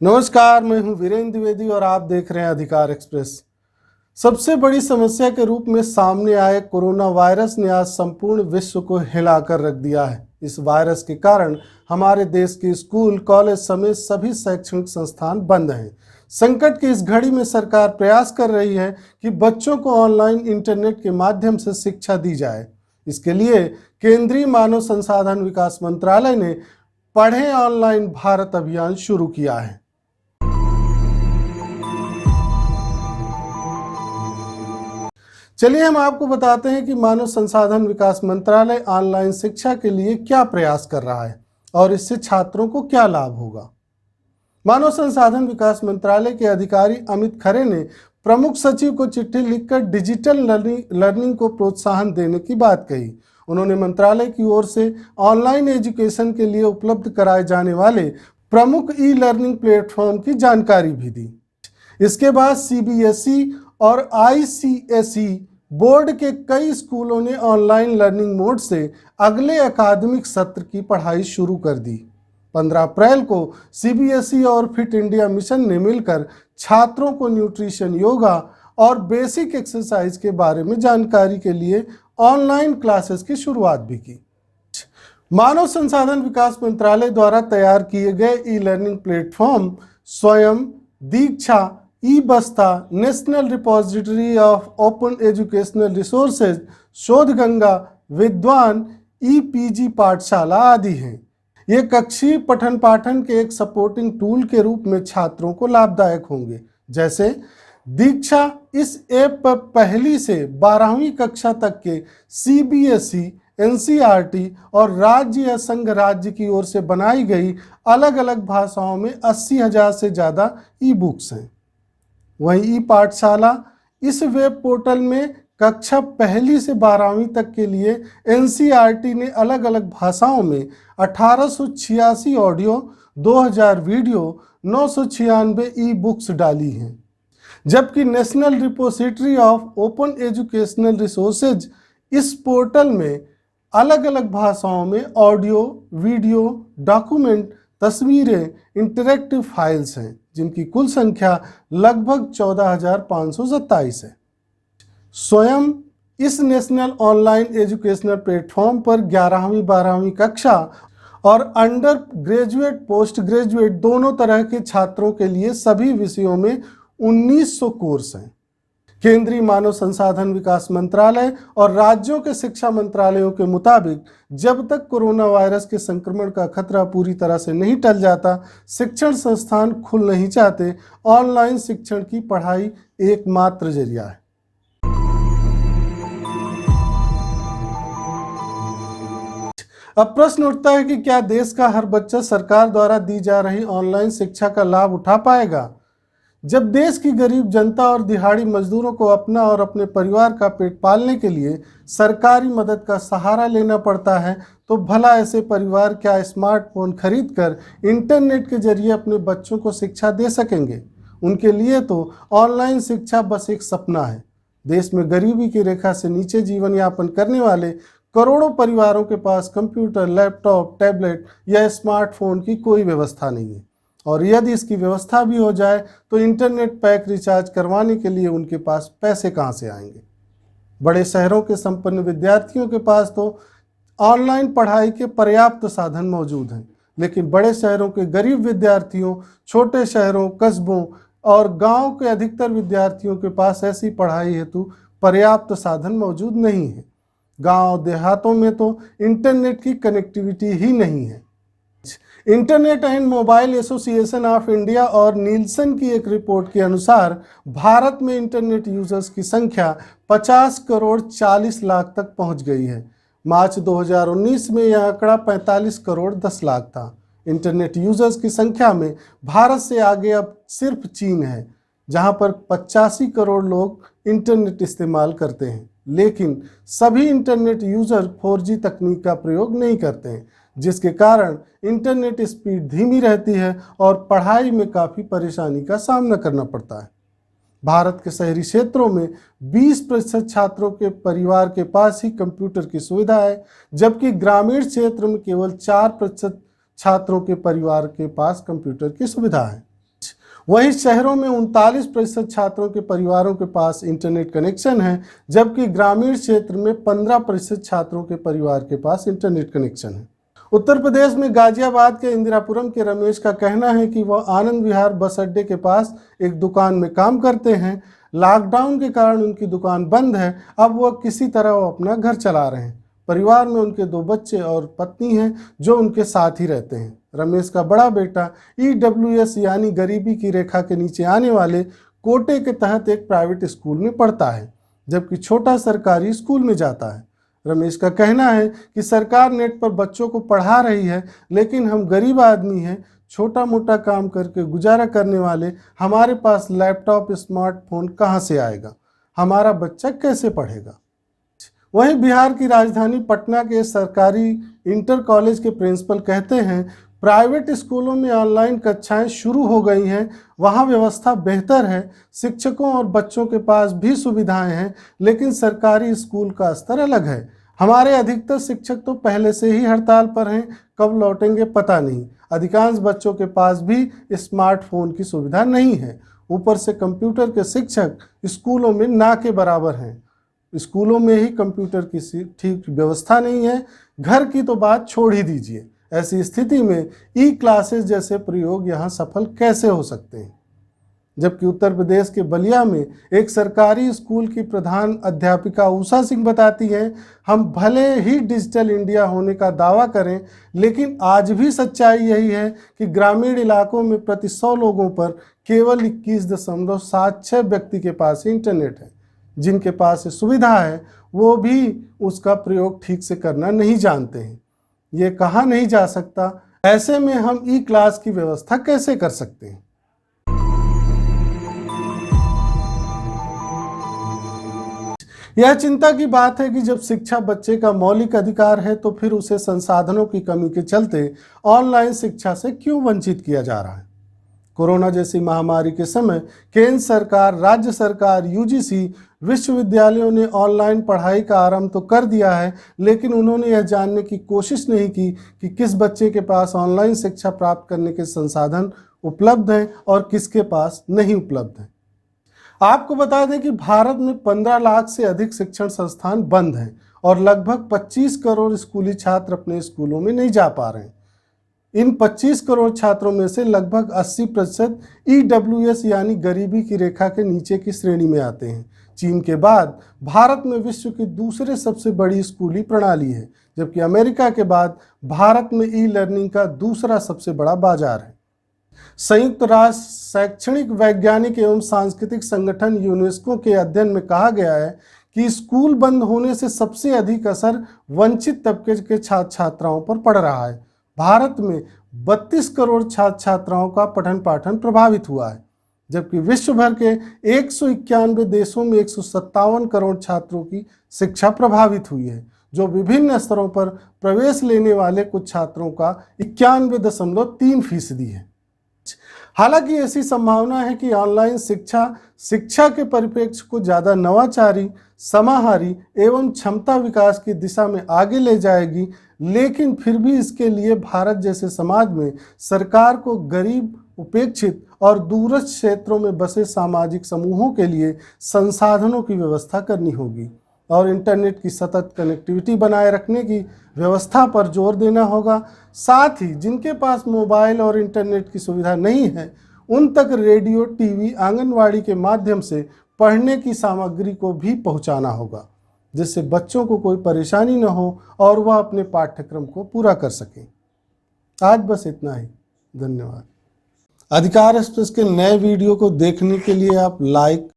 नमस्कार, मैं हूं वीरेंद्र द्विवेदी और आप देख रहे हैं अधिकार एक्सप्रेस। सबसे बड़ी समस्या के रूप में सामने आए कोरोना वायरस ने आज संपूर्ण विश्व को हिलाकर रख दिया है। इस वायरस के कारण हमारे देश के स्कूल, कॉलेज समेत सभी शैक्षणिक संस्थान बंद हैं। संकट की इस घड़ी में सरकार प्रयास कर रही है कि बच्चों को ऑनलाइन इंटरनेट के माध्यम से शिक्षा दी जाए। इसके लिए केंद्रीय मानव संसाधन विकास मंत्रालय ने पढ़ें ऑनलाइन भारत अभियान शुरू किया है। चलिए हम आपको बताते हैं कि मानव संसाधन विकास मंत्रालय ऑनलाइन शिक्षा के लिए क्या प्रयास कर रहा है और इससे छात्रों को क्या लाभ होगा। मानव संसाधन विकास मंत्रालय के अधिकारी अमित खरे ने प्रमुख सचिव को चिट्ठी लिखकर डिजिटल लर्निंग को प्रोत्साहन देने की बात कही। उन्होंने मंत्रालय की ओर से ऑनलाइन एजुकेशन के लिए उपलब्ध कराए जाने वाले प्रमुख ई लर्निंग प्लेटफॉर्म की जानकारी भी दी। इसके बाद सीबीएसई और आईसीएसई बोर्ड के कई स्कूलों ने ऑनलाइन लर्निंग मोड से अगले अकादमिक सत्र की पढ़ाई शुरू कर दी। 15 अप्रैल को सीबीएसई और फिट इंडिया मिशन ने मिलकर छात्रों को न्यूट्रिशन, योगा और बेसिक एक्सरसाइज के बारे में जानकारी के लिए ऑनलाइन क्लासेस की शुरुआत भी की। मानव संसाधन विकास मंत्रालय द्वारा तैयार किए गए ई लर्निंग प्लेटफॉर्म स्वयं, दीक्षा, ई बस्ता, national repository of open educational resources, शोध गंगा, विद्वान, ई पीजी पाठशाला आदि हैं। ये कक्षीय पठन पाठन के एक सपोर्टिंग टूल के रूप में छात्रों को लाभदायक होंगे। जैसे दीक्षा इस ऐप पर पहली से 12वीं कक्षा तक के सीबीएसई, एनसीईआरटी और राज्य या संघ राज्य की ओर से बनाई गई अलग अलग भाषाओं में 80,000 से ज़्यादा ई बुक्स हैं। वहीं ई पाठशाला इस वेब पोर्टल में कक्षा पहली से 12वीं तक के लिए एनसीईआरटी ने अलग अलग भाषाओं में 1886 ऑडियो, 2000 वीडियो, 996 ई बुक्स डाली हैं। जबकि national repository of open educational resources इस पोर्टल में अलग अलग भाषाओं में ऑडियो, वीडियो, डॉक्यूमेंट, तस्वीरें, इंटरैक्टिव फाइल्स हैं, जिनकी कुल संख्या लगभग 14,527 है। स्वयं इस नेशनल ऑनलाइन एजुकेशनल प्लेटफॉर्म पर 11वीं 12वीं कक्षा और अंडर ग्रेजुएट, पोस्ट ग्रेजुएट दोनों तरह के छात्रों के लिए सभी विषयों में 1900 कोर्स हैं। केंद्रीय मानव संसाधन विकास मंत्रालय और राज्यों के शिक्षा मंत्रालयों के मुताबिक जब तक कोरोना वायरस के संक्रमण का खतरा पूरी तरह से नहीं टल जाता, शिक्षण संस्थान खुल नहीं चाहते। ऑनलाइन शिक्षण की पढ़ाई एकमात्र जरिया है। अब प्रश्न उठता है कि क्या देश का हर बच्चा सरकार द्वारा दी जा रही ऑनलाइन शिक्षा का लाभ उठा पाएगा? जब देश की गरीब जनता और दिहाड़ी मजदूरों को अपना और अपने परिवार का पेट पालने के लिए सरकारी मदद का सहारा लेना पड़ता है, तो भला ऐसे परिवार क्या स्मार्टफोन खरीदकर इंटरनेट के जरिए अपने बच्चों को शिक्षा दे सकेंगे? उनके लिए तो ऑनलाइन शिक्षा बस एक सपना है। देश में गरीबी की रेखा से नीचे जीवन यापन करने वाले करोड़ों परिवारों के पास कंप्यूटर, लैपटॉप, टैबलेट या स्मार्टफोन की कोई व्यवस्था नहीं है। और यदि इसकी व्यवस्था भी हो जाए तो इंटरनेट पैक रिचार्ज करवाने के लिए उनके पास पैसे कहाँ से आएंगे? बड़े शहरों के संपन्न विद्यार्थियों के पास तो ऑनलाइन पढ़ाई के पर्याप्त साधन मौजूद हैं, लेकिन बड़े शहरों के गरीब विद्यार्थियों, छोटे शहरों, कस्बों और गांव के अधिकतर विद्यार्थियों के पास ऐसी पढ़ाई हेतु पर्याप्त साधन मौजूद नहीं है। गांव देहातों में तो इंटरनेट की कनेक्टिविटी ही नहीं है। Internet and mobile association of India और नीलसन की एक रिपोर्ट के अनुसार भारत में इंटरनेट यूजर्स की संख्या 50 करोड़ 40 लाख तक पहुंच गई है। मार्च 2019 में यह आंकड़ा 45 करोड़ 10 लाख था। इंटरनेट यूजर्स की संख्या में भारत से आगे अब सिर्फ चीन है, जहां पर 85 करोड़ लोग इंटरनेट इस्तेमाल करते हैं। लेकिन सभी इंटरनेट यूजर 4G तकनीक का प्रयोग नहीं करते हैं, जिसके कारण इंटरनेट स्पीड धीमी रहती है और पढ़ाई में काफ़ी परेशानी का सामना करना पड़ता है। भारत के शहरी क्षेत्रों में 20% छात्रों के परिवार के पास ही कंप्यूटर की सुविधा है, जबकि ग्रामीण क्षेत्र में केवल 4% छात्रों के परिवार के पास कंप्यूटर की सुविधा है। वहीं शहरों में 39% छात्रों के परिवारों के पास इंटरनेट कनेक्शन है, जबकि ग्रामीण क्षेत्र में 15% छात्रों के परिवार के पास इंटरनेट कनेक्शन है। उत्तर प्रदेश में गाजियाबाद के इंदिरापुरम के रमेश का कहना है कि वह आनंद विहार बस अड्डे के पास एक दुकान में काम करते हैं। लॉकडाउन के कारण उनकी दुकान बंद है। अब वह किसी तरह वो अपना घर चला रहे हैं। परिवार में उनके 2 बच्चे और पत्नी हैं जो उनके साथ ही रहते हैं। रमेश का बड़ा बेटा EWS यानी गरीबी की रेखा के नीचे आने वाले कोटे के तहत एक प्राइवेट स्कूल में पढ़ता है, जबकि छोटा सरकारी स्कूल में जाता है। रमेश का कहना है कि सरकार नेट पर बच्चों को पढ़ा रही है, लेकिन हम गरीब आदमी हैं, छोटा मोटा काम करके गुजारा करने वाले, हमारे पास लैपटॉप स्मार्टफोन कहाँ से आएगा, हमारा बच्चा कैसे पढ़ेगा। वहीं बिहार की राजधानी पटना के सरकारी इंटर कॉलेज के प्रिंसिपल कहते हैं, प्राइवेट स्कूलों में ऑनलाइन कक्षाएं शुरू हो गई हैं, वहां व्यवस्था बेहतर है, शिक्षकों और बच्चों के पास भी सुविधाएं हैं, लेकिन सरकारी स्कूल का स्तर अलग है। हमारे अधिकतर शिक्षक तो पहले से ही हड़ताल पर हैं, कब लौटेंगे पता नहीं। अधिकांश बच्चों के पास भी स्मार्टफोन की सुविधा नहीं है। ऊपर से कंप्यूटर के शिक्षक स्कूलों में ना के बराबर हैं। स्कूलों में ही कंप्यूटर की ठीक व्यवस्था नहीं है, घर की तो बात छोड़ ही दीजिए। ऐसी स्थिति में क्लासेस जैसे प्रयोग यहाँ सफल कैसे हो सकते हैं। जबकि उत्तर प्रदेश के बलिया में एक सरकारी स्कूल की प्रधान अध्यापिका उषा सिंह बताती हैं, हम भले ही डिजिटल इंडिया होने का दावा करें, लेकिन आज भी सच्चाई यही है कि ग्रामीण इलाकों में प्रति 100 लोगों पर केवल 21.76 व्यक्ति के पास इंटरनेट है। जिनके पास सुविधा है वो भी उसका प्रयोग ठीक से करना नहीं जानते हैं। ये कहा नहीं जा सकता, ऐसे में हम क्लास की व्यवस्था कैसे कर सकते हैं। यह चिंता की बात है कि जब शिक्षा बच्चे का मौलिक अधिकार है तो फिर उसे संसाधनों की कमी के चलते ऑनलाइन शिक्षा से क्यों वंचित किया जा रहा है। कोरोना जैसी महामारी के समय केंद्र सरकार, राज्य सरकार, UGC, विश्वविद्यालयों ने ऑनलाइन पढ़ाई का आरंभ तो कर दिया है, लेकिन उन्होंने यह जानने की कोशिश नहीं की कि किस बच्चे के पास ऑनलाइन शिक्षा प्राप्त करने के संसाधन उपलब्ध हैं और किसके पास नहीं उपलब्ध हैं। आपको बता दें कि भारत में 15 लाख से अधिक शिक्षण संस्थान बंद हैं और लगभग 25 करोड़ स्कूली छात्र अपने स्कूलों में नहीं जा पा रहे हैं। इन 25 करोड़ छात्रों में से लगभग 80% EWS यानी गरीबी की रेखा के नीचे की श्रेणी में आते हैं। चीन के बाद भारत में विश्व की दूसरे सबसे बड़ी स्कूली प्रणाली है, जबकि अमेरिका के बाद भारत में लर्निंग का दूसरा सबसे बड़ा बाजार है। संयुक्त राष्ट्र शैक्षणिक, वैज्ञानिक एवं सांस्कृतिक संगठन यूनेस्को के अध्ययन में कहा गया है कि स्कूल बंद होने से सबसे अधिक असर वंचित तबके के छात्र छात्राओं पर पड़ रहा है। भारत में 32 करोड़ छात्र छात्राओं का पठन पाठन प्रभावित हुआ है, जबकि विश्व भर के 191 देशों में 157 करोड़ छात्रों की शिक्षा प्रभावित हुई है, जो विभिन्न स्तरों पर प्रवेश लेने वाले कुछ छात्रों का 91.3% है। हालांकि ऐसी संभावना है कि ऑनलाइन शिक्षा के परिप्रेक्ष्य को ज़्यादा नवाचारी, समाहारी एवं क्षमता विकास की दिशा में आगे ले जाएगी, लेकिन फिर भी इसके लिए भारत जैसे समाज में सरकार को गरीब, उपेक्षित और दूरस्थ क्षेत्रों में बसे सामाजिक समूहों के लिए संसाधनों की व्यवस्था करनी होगी और इंटरनेट की सतत कनेक्टिविटी बनाए रखने की व्यवस्था पर जोर देना होगा। साथ ही जिनके पास मोबाइल और इंटरनेट की सुविधा नहीं है, उन तक रेडियो, टीवी, आंगनवाड़ी के माध्यम से पढ़ने की सामग्री को भी पहुंचाना होगा, जिससे बच्चों को कोई परेशानी न हो और वह अपने पाठ्यक्रम को पूरा कर सकें। आज बस इतना ही। धन्यवाद। अधिकार एक्सप्रेस के नए वीडियो को देखने के लिए आप लाइक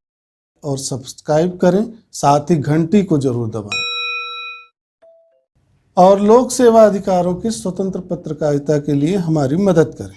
और सब्सक्राइब करें, साथ ही घंटी को जरूर दबाएं और लोक सेवा अधिकारों की स्वतंत्र पत्रकारिता के लिए हमारी मदद करें।